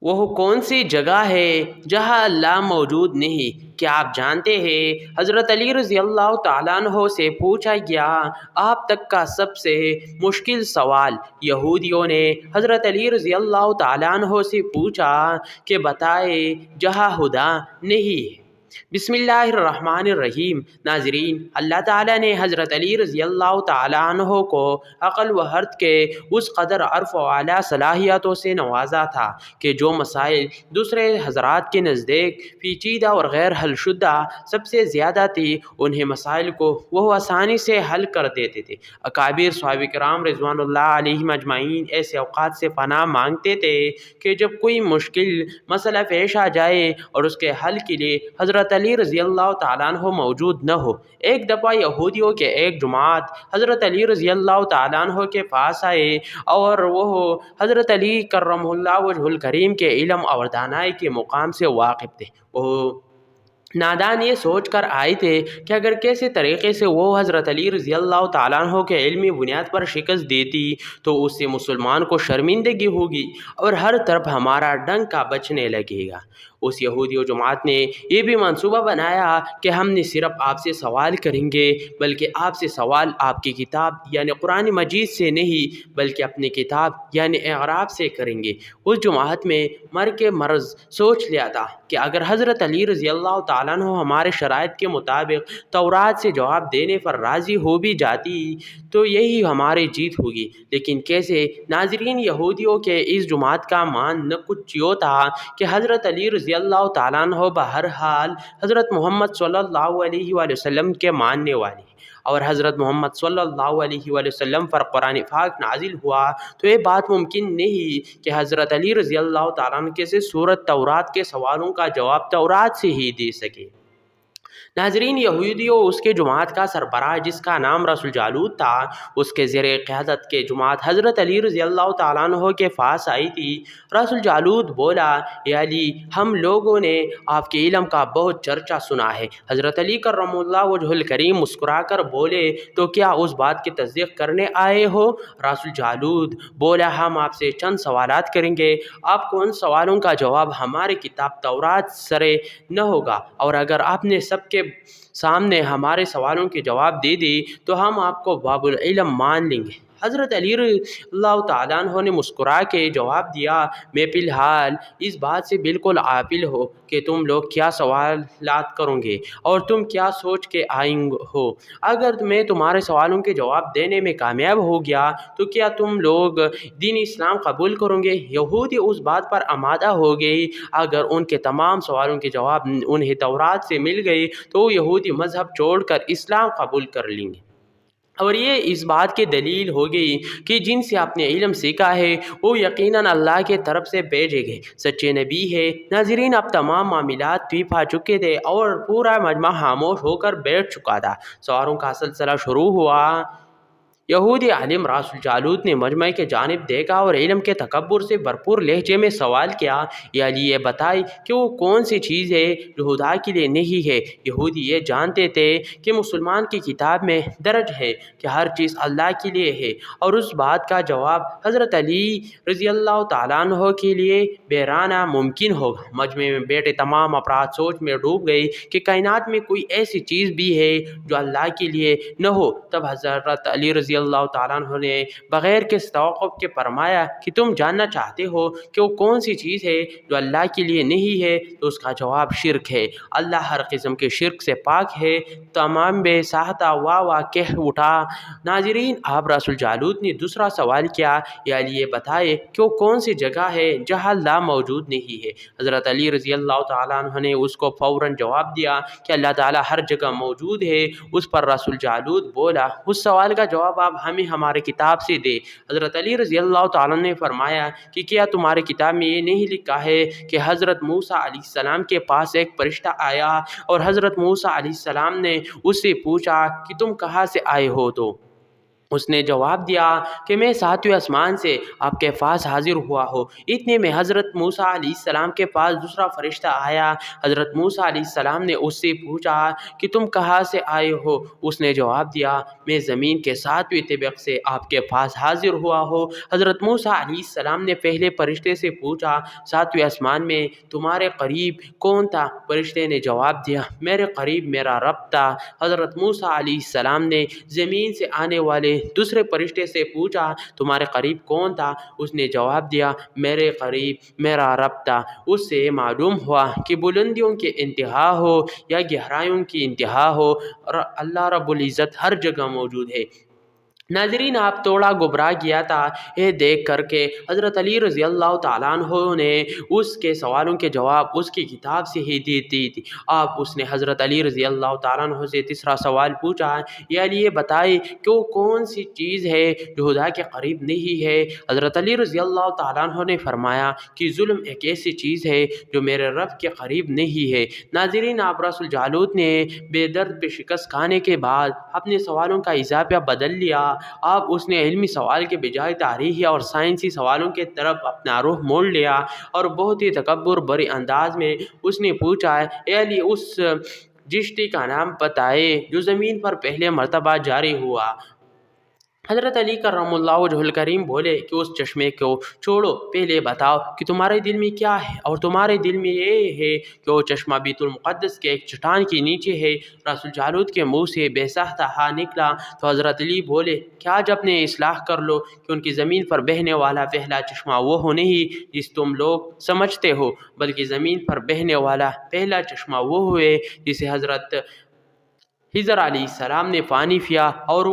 وہ کون سی جگہ ہے جہاں اللہ موجود نہیں؟ کیا آپ جانتے ہیں حضرت علی رضی اللہ تعالیٰ عنہ سے پوچھا گیا آپ تک کا سب سے مشکل سوال؟ یہودیوں نے حضرت علی رضی اللہ تعالیٰ عنہ سے پوچھا کہ بتائے جہاں خدا نہیں ہے۔ بسم اللہ الرحمن الرحیم۔ ناظرین، اللہ تعالیٰ نے حضرت علی رضی اللہ تعالیٰ عنہ کو عقل و حرد کے اس قدر عرف و اعلیٰ صلاحیتوں سے نوازا تھا کہ جو مسائل دوسرے حضرات کے نزدیک پیچیدہ اور غیر حل شدہ سب سے زیادہ تھی، انہیں مسائل کو وہ آسانی سے حل کر دیتے تھے۔ اکابر صحابہ کرام رضوان اللہ علیہم اجمعین ایسے اوقات سے پناہ مانگتے تھے کہ جب کوئی مشکل مسئلہ پیش آ جائے اور اس کے حل کے لیے حضرت علی رضی اللہ تعالیٰ عنہ موجود نہ ہو۔ ایک دفعہ یہودیوں کے ایک جماعت حضرت علی رضی اللہ تعالیٰ عنہ کے پاس آئے اور وہ حضرت علی کرم اللہ وجہ الکریم کے علم اور دانائی کے مقام سے واقف تھے۔ وہ نادان یہ سوچ کر آئے تھے کہ اگر کیسے طریقے سے وہ حضرت علی رضی اللہ تعالیٰ عنہ کے علمی بنیاد پر شکست دیتی تو اس سے مسلمان کو شرمندگی ہوگی اور ہر طرف ہمارا ڈنکا بچنے لگے گا۔ اس یہودی و جماعت نے یہ بھی منصوبہ بنایا کہ ہم نے صرف آپ سے سوال کریں گے، بلکہ آپ سے سوال آپ کی کتاب یعنی قرآن مجید سے نہیں بلکہ اپنی کتاب یعنی اعراف سے کریں گے۔ اس جماعت میں مر کے مرض سوچ لیا تھا کہ اگر حضرت علی رضی اللہ تعالیٰ عنہ ہمارے شرائط کے مطابق تورات سے جواب دینے پر راضی ہو بھی جاتی تو یہی ہماری جیت ہوگی، لیکن کیسے؟ ناظرین، یہودیوں کے اس جماعت کا مان نہ کچھ یوں تھا کہ حضرت علی رضی اللہ تعالیٰ عنہ بہرحال حضرت محمد صلی اللہ علیہ وآلہ وسلم کے ماننے والے، اور حضرت محمد صلی اللہ علیہ وآلہ وسلم پر قرآن پاک نازل ہوا تو یہ بات ممکن نہیں کہ حضرت علی رضی اللہ تعالیٰ عنہ کے سے سورۃ تورات کے سوالوں کا جواب تورات سے ہی دے سکے۔ ناظرین، یہودیوں اس کے جماعت کا سربراہ جس کا نام رسول جالوت تھا، اس کے زیر قیادت کے جماعت حضرت علی رضی اللہ تعالیٰ عنہ کے پاس آئی تھی۔ رسول جالوت بولا، اے علی، ہم لوگوں نے آپ کے علم کا بہت چرچا سنا ہے۔ حضرت علی کرم اللہ وجہ الکریم مسکرا کر بولے، تو کیا اس بات کی تصدیق کرنے آئے ہو؟ رسول جالوت بولا، ہم آپ سے چند سوالات کریں گے، آپ کو ان سوالوں کا جواب ہماری کتاب تورات سرے نہ ہوگا، اور اگر آپ نے سب کے سامنے ہمارے سوالوں کے جواب دے دی تو ہم آپ کو باب العلم مان لیں گے۔ حضرت علی رضی اللہ تعالیٰ عنہ نے مسکرا کے جواب دیا، میں فی الحال اس بات سے بالکل غافل ہو کہ تم لوگ کیا سوالات کرو گے اور تم کیا سوچ کے آئیں ہو۔ اگر میں تمہارے سوالوں کے جواب دینے میں کامیاب ہو گیا تو کیا تم لوگ دین اسلام قبول کرو گے؟ یہودی اس بات پر آمادہ ہو گئی اگر ان کے تمام سوالوں کے جواب انہیں تورات سے مل گئے تو وہ یہودی مذہب چھوڑ کر اسلام قبول کر لیں گے، اور یہ اس بات کی دلیل ہوگی کہ جن سے آپ نے علم سیکھا ہے وہ یقیناً اللہ کی طرف سے بھیجے گئے سچے نبی ہے۔ ناظرین، اب تمام معاملات پیپ آ چکے تھے اور پورا مجمع خاموش ہو کر بیٹھ چکا تھا۔ سوالوں کا سلسلہ شروع ہوا۔ یہودی عالم رسول جالوت نے مجمع کی جانب دیکھا اور علم کے تکبر سے بھرپور لہجے میں سوال کیا، یا علی، یہ بتائے کہ وہ کون سی چیز ہے جو خدا کے لیے نہیں ہے؟ یہودی یہ جانتے تھے کہ مسلمان کی کتاب میں درج ہے کہ ہر چیز اللہ کے لیے ہے، اور اس بات کا جواب حضرت علی رضی اللہ تعالیٰ عنہ کے لیے بیرانا ممکن ہوگا۔ مجمع میں بیٹھے تمام افراد سوچ میں ڈوب گئے کہ کائنات میں کوئی ایسی چیز بھی ہے جو اللہ کے لیے نہ ہو۔ تب حضرت علی رضی اللہ تعالیٰ عنہ نے بغیر کسی توقف کے فرمایا کہ تم جاننا چاہتے ہو کہ وہ کون سی چیز ہے جو اللہ کے لیے نہیں ہے؟ تو اس کا جواب شرک ہے۔ اللہ ہر قسم کے شرک سے پاک ہے۔ تمام بے ساہتا واہ کہہ اٹھا۔ ناظرین، اب رسول جالوت نے دوسرا سوال کیا، یا علی، یہ بتائے کہ وہ کون سی جگہ ہے جہاں اللہ موجود نہیں ہے؟ حضرت علی رضی اللہ تعالیٰ عنہ نے اس کو فوراً جواب دیا کہ اللہ تعالیٰ ہر جگہ موجود ہے۔ اس پر رسول جالوت بولا، اس سوال کا جواب آپ ہمیں ہمارے کتاب سے دے۔ حضرت علی رضی اللہ تعالیٰ نے فرمایا کہ کیا تمہاری کتاب میں یہ نہیں لکھا ہے کہ حضرت موسیٰ علیہ السلام کے پاس ایک فرشتہ آیا اور حضرت موسیٰ علیہ السلام نے اس سے پوچھا کہ تم کہاں سے آئے ہو؟ تو اس نے جواب دیا کہ میں ساتویں آسمان سے آپ کے پاس حاضر ہوا ہوں۔ اتنے میں حضرت موسیٰ علیہ السلام کے پاس دوسرا فرشتہ آیا۔ حضرت موسیٰ علیہ السلام نے اس سے پوچھا کہ تم کہاں سے آئے ہو؟ اس نے جواب دیا میں زمین کے 7ویں طبق سے آپ کے پاس حاضر ہوا ہوں۔ حضرت موسیٰ علیہ السلام نے پہلے فرشتے سے پوچھا 7ویں آسمان میں تمہارے قریب کون تھا؟ فرشتے نے جواب دیا میرے قریب میرا رب تھا۔ حضرت موسیٰ علیہ السلام نے زمین سے آنے والے دوسرے فرشتے سے پوچھا تمہارے قریب کون تھا؟ اس نے جواب دیا میرے قریب میرا رب تھا۔ اس سے معلوم ہوا کہ بلندیوں کی انتہا ہو یا گہرائیوں کی انتہا ہو اللہ رب العزت ہر جگہ موجود ہے۔ ناظرین آپ تھوڑا گمراہ گیا تھا یہ دیکھ کر کے حضرت علی رضی اللہ تعالیٰ عنہ نے اس کے سوالوں کے جواب اس کی کتاب سے ہی دی تھی۔ اس نے حضرت علی رضی اللہ تعالیٰ عنہ سے تیسرا سوال پوچھا یا علی یہ بتائے کہ وہ کون سی چیز ہے جو خدا کے قریب نہیں ہے؟ حضرت علی رضی اللہ تعالیٰ عنہ نے فرمایا کہ ظلم ایک ایسی چیز ہے جو میرے رب کے قریب نہیں ہے۔ ناظرین آپ رأس الجالوت نے بے درد پہ شکست کھانے کے بعد اپنے سوالوں کا اضافہ بدل لیا۔ اس نے علمی سوال کے بجائے تاریخی اور سائنسی سوالوں کے طرف اپنا رخ موڑ لیا اور بہت ہی تکبر بھرے انداز میں اس نے پوچھا اے علی اس جشتی کا نام بتائے جو زمین پر پہلے مرتبہ جاری ہوا۔ حضرت علی کرم اللہ وجہ الکریم بولے کہ اس چشمے کو چھوڑو، پہلے بتاؤ کہ تمہارے دل میں کیا ہے، اور تمہارے دل میں یہ ہے کہ وہ چشمہ بیت المقدس کے ایک چٹان کے نیچے ہے۔ رسول جالوت کے منہ سے بے ساختہ ہاں نکلا تو حضرت علی بولے کہ آج اپنے اصلاح کر لو کہ ان کی زمین پر بہنے والا پہلا چشمہ وہ نہیں جس تم لوگ سمجھتے ہو، بلکہ زمین پر بہنے والا پہلا چشمہ وہ ہوئے جسے حضرت خضر علیہ السلام نے پانی پیا، اور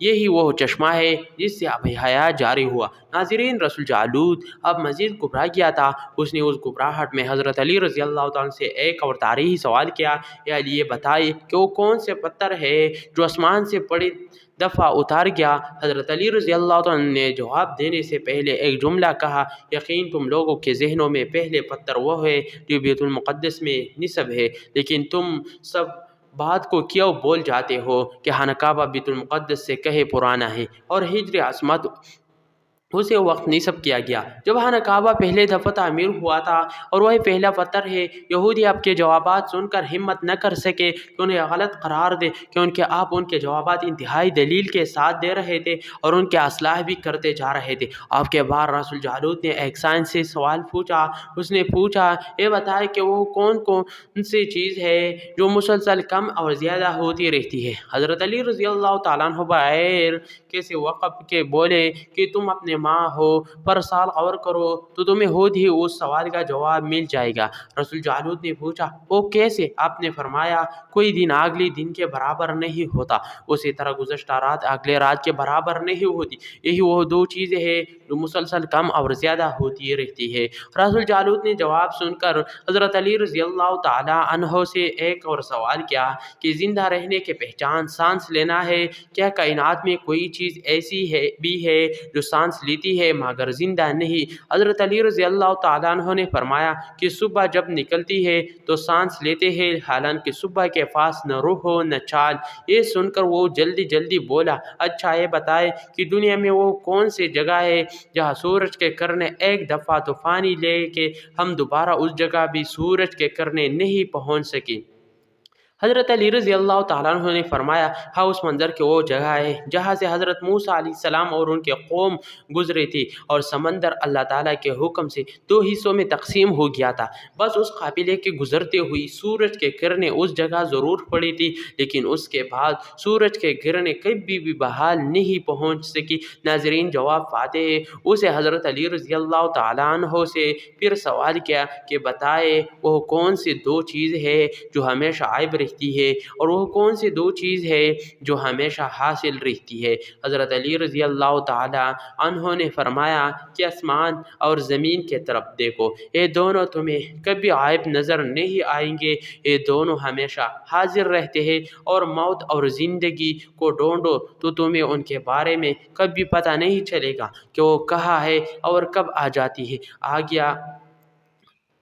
یہی وہ چشمہ ہے جس سے اب حیات جاری ہوا۔ ناظرین رسول جالوت اب مزید گھبرا گیا تھا۔ اس نے اس گھبراہٹ میں حضرت علی رضی اللہ تعالیٰ سے ایک اور تاریخی سوال کیا یا علی یہ بتائے کہ وہ کون سے پتھر ہے جو آسمان سے بڑی دفعہ اتار گیا؟ حضرت علی رضی اللہ تعالیٰ نے جواب دینے سے پہلے ایک جملہ کہا یقین تم لوگوں کے ذہنوں میں پہلے پتھر وہ ہے جو بیت المقدس میں نصب ہے، لیکن تم سب بات کو کیوں بول جاتے ہو کہ خانہ کعبہ بیت المقدس سے کہیں پرانا ہے اور ہجری عظمت اسے وقت نصب کیا گیا جب خانہ کعبہ پہلے دفعہ تعمیر ہوا تھا اور وہی پہلا پتھر ہے۔ یہودی آپ کے جوابات سن کر ہمت نہ کر سکے کہ انہیں غلط قرار دے کیونکہ آپ ان کے جوابات انتہائی دلیل کے ساتھ دے رہے تھے اور ان کے اصلاح بھی کرتے جا رہے تھے۔ آپ کے بعد رسول جالوت نے ایک سائنسی سوال پوچھا۔ اس نے پوچھا یہ بتائے کہ وہ کون سی چیز ہے جو مسلسل کم اور زیادہ ہوتی رہتی ہے؟ حضرت علی رضی اللہ تعالیٰ عنہ بغیر کسی وقف کے بولے کہ تم اپنے ماں ہو پر سال غور کرو تو تمہیں خود ہی اس سوال کا جواب مل جائے گا۔ رسول جالوت نے پوچھا وہ کیسے؟ آپ نے فرمایا کوئی دن اگلے دن کے برابر نہیں ہوتا، اسی طرح گزشتہ رات اگلے رات کے برابر نہیں ہوتی، یہی وہ دو چیزیں ہیں جو مسلسل کم اور زیادہ ہوتی رہتی ہے۔ رسول جالوت نے جواب سن کر حضرت علی رضی اللہ تعالی عنہ سے ایک اور سوال کیا کہ زندہ رہنے کی پہچان سانس لینا ہے؟ کیا کائنات میں کوئی چیز ایسی بھی ہے جو سانس لیتی ہے مگر زندہ نہیں؟ حضرت علی رضی اللہ تعالیٰ عنہ نے فرمایا کہ صبح جب نکلتی ہے تو سانس لیتے ہیں حالانکہ صبح کے پاس نہ روح ہو نہ چال۔ یہ سن کر وہ جلدی بولا اچھا یہ بتائے کہ دنیا میں وہ کون سی جگہ ہے جہاں سورج کے کرنے ایک دفعہ طوفانی لے کے ہم دوبارہ اس جگہ بھی سورج کے کرنے نہیں پہنچ سکے؟ حضرت علی رضی اللہ تعالیٰ عنہ نے فرمایا ہاں اس منظر کی وہ جگہ ہے جہاں سے حضرت موسیٰ علیہ السلام اور ان کے قوم گزرے تھی اور سمندر اللہ تعالیٰ کے حکم سے دو حصوں میں تقسیم ہو گیا تھا، بس اس قافلے کے گزرتے ہوئی سورج کے کرنے اس جگہ ضرور پڑی تھی لیکن اس کے بعد سورج کے کرنے کبھی بھی بحال نہیں پہنچ سکی۔ ناظرین جواب پاتے اسے حضرت علی رضی اللہ تعالیٰ عنہ سے پھر سوال کیا کہ بتائے وہ کون سی دو چیز ہے جو ہمیشہ عائب رہتی ہے اور وہ کون سی دو چیز ہے جو ہمیشہ حاصل رہتی ہے؟ حضرت علی رضی اللہ تعالی عنہ نے فرمایا کہ آسمان اور زمین کے طرف دیکھو، یہ دونوں تمہیں کبھی عائب نظر نہیں آئیں گے، یہ دونوں ہمیشہ حاضر رہتے ہیں، اور موت اور زندگی کو ڈھونڈو تو تمہیں ان کے بارے میں کبھی پتہ نہیں چلے گا کہ وہ کہاں ہے اور کب آ جاتی ہے۔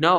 9